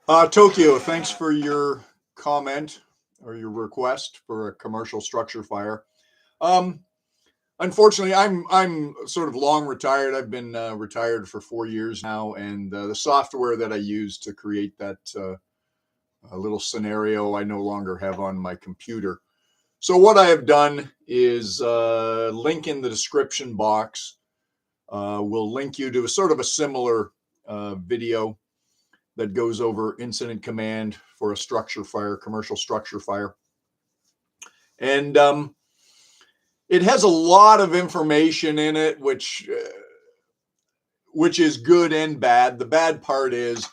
Tokyo, thanks for your comment or your request for a commercial structure fire. Um, Unfortunately, I'm sort of long retired. I've been retired for 4 years now, and the software that I use to create that little scenario I no longer have on my computer. So what I have done is link in the description box. Will link you to a sort of a similar video that goes over incident command for a structure fire, commercial structure fire. And it has a lot of information in it, which is good and bad. The bad part is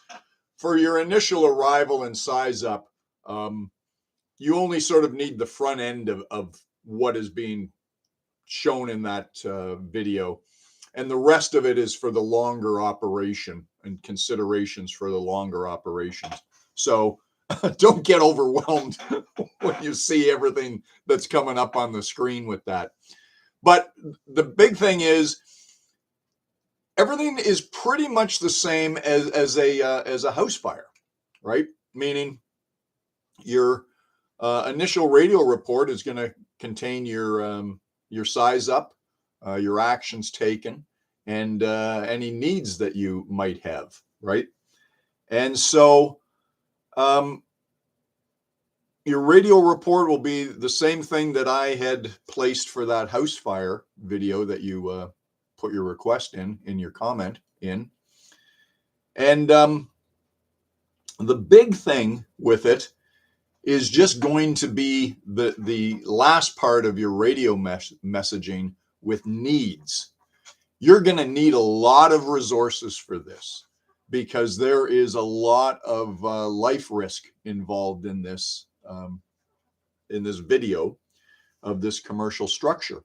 for your initial arrival and size up, um, you only sort of need the front end of what is being shown in that video. And the rest of it is for the longer operation and considerations for the longer operations. So don't get overwhelmed when you see everything that's coming up on the screen with that. But the big thing is everything is pretty much the same as a house fire, right? Meaning your initial radio report is going to contain your size up, your actions taken, and any needs that you might have, right? And so um, your radio report will be the same thing that I had placed for that house fire video that you put your request in your comment in. And the big thing with it is just going to be the last part of your radio messaging with needs. You're going to need a lot of resources for this because there is a lot of life risk involved in this video of this commercial structure.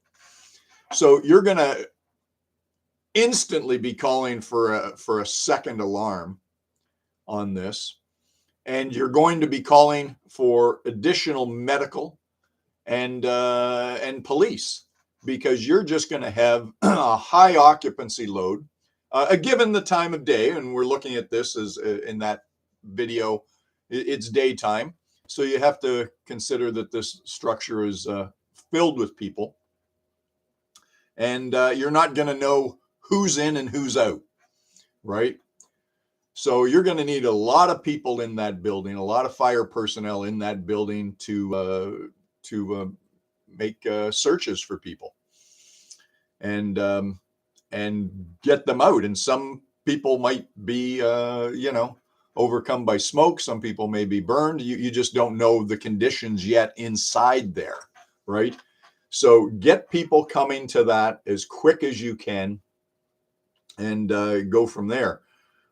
So you're going to instantly be calling for a second alarm on this, and you're going to be calling for additional medical and police because you're just going to have a high occupancy load given the time of day. And we're looking at this as in that video, it's daytime. So you have to consider that this structure is filled with people, and you're not going to know who's in and who's out, right? So you're going to need a lot of people in that building, a lot of fire personnel in that building to make searches for people and get them out. And some people might be overcome by smoke. Some people may be burned. You just don't know the conditions yet inside there, right? So get people coming to that as quick as you can and go from there.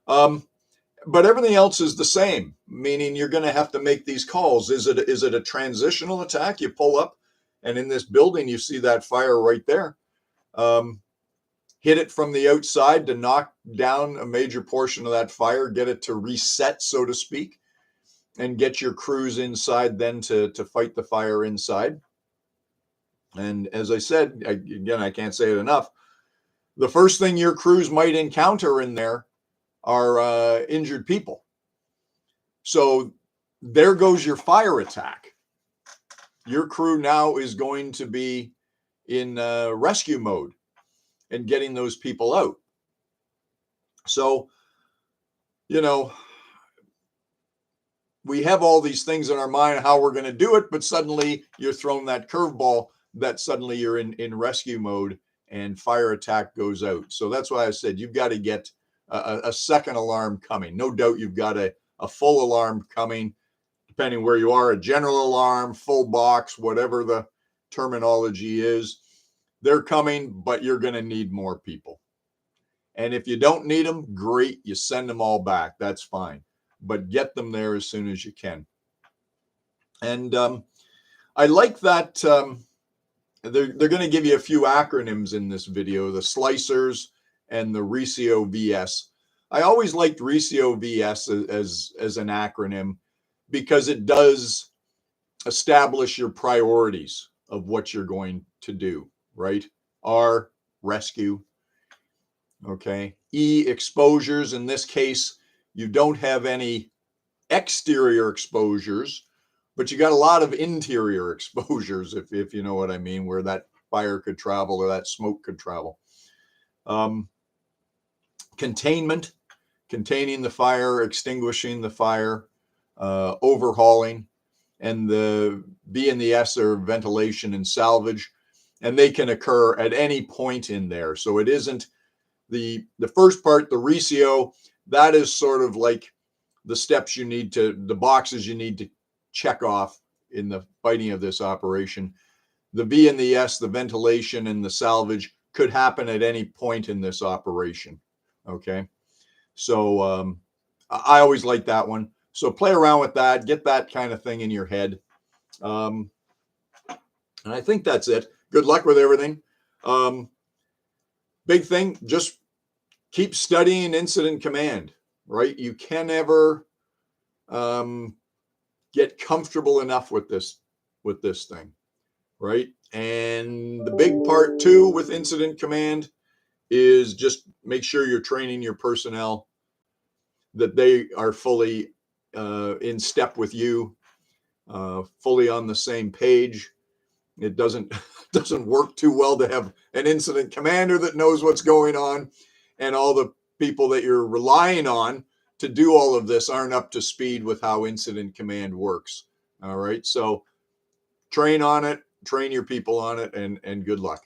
But everything else is the same, meaning you're going to have to make these calls. Is it a transitional attack? You pull up, and in this building, you see that fire right there. Hit it from the outside to knock down a major portion of that fire, get it to reset, so to speak, and get your crews inside then to fight the fire inside. And as I said, again, I can't say it enough. The first thing your crews might encounter in there are injured people. So there goes your fire attack. Your crew now is going to be in rescue mode and getting those people out. So, we have all these things in our mind how we're going to do it, but suddenly you're thrown that curveball that suddenly you're in rescue mode and fire attack goes out. So that's why I said you've got to get a second alarm coming. No doubt you've got a full alarm coming, depending where you are, a general alarm, full box, whatever the terminology is. They're coming, but you're going to need more people. And if you don't need them, great, you send them all back. That's fine. But get them there as soon as you can. And I like that they're going to give you a few acronyms in this video, the slicers and the RECIO VS. I always liked RECIO VS as an acronym because it does establish your priorities of what you're going to do, right? R, rescue. Okay. E, exposures. In this case, you don't have any exterior exposures, but you got a lot of interior exposures, if you know what I mean, where that fire could travel or that smoke could travel. Containment, containing the fire, extinguishing the fire, overhauling, and the B and the S are ventilation and salvage, and they can occur at any point in there. So it isn't the first part, the recio, that is sort of like the steps you need to, the boxes you need to check off in the fighting of this operation. The V and the S, the ventilation and the salvage, could happen at any point in this operation. Okay. So I always like that one. So play around with that, get that kind of thing in your head. And I think that's it. Good luck with everything. Big thing, just keep studying incident command, right? You can never get comfortable enough with this thing, right? And the big part too with incident command is just make sure you're training your personnel, that they are fully in step with you, fully on the same page. It doesn't work too well to have an incident commander that knows what's going on, and all the people that you're relying on to do all of this aren't up to speed with how incident command works. All right, so train on it, train your people on it, and good luck.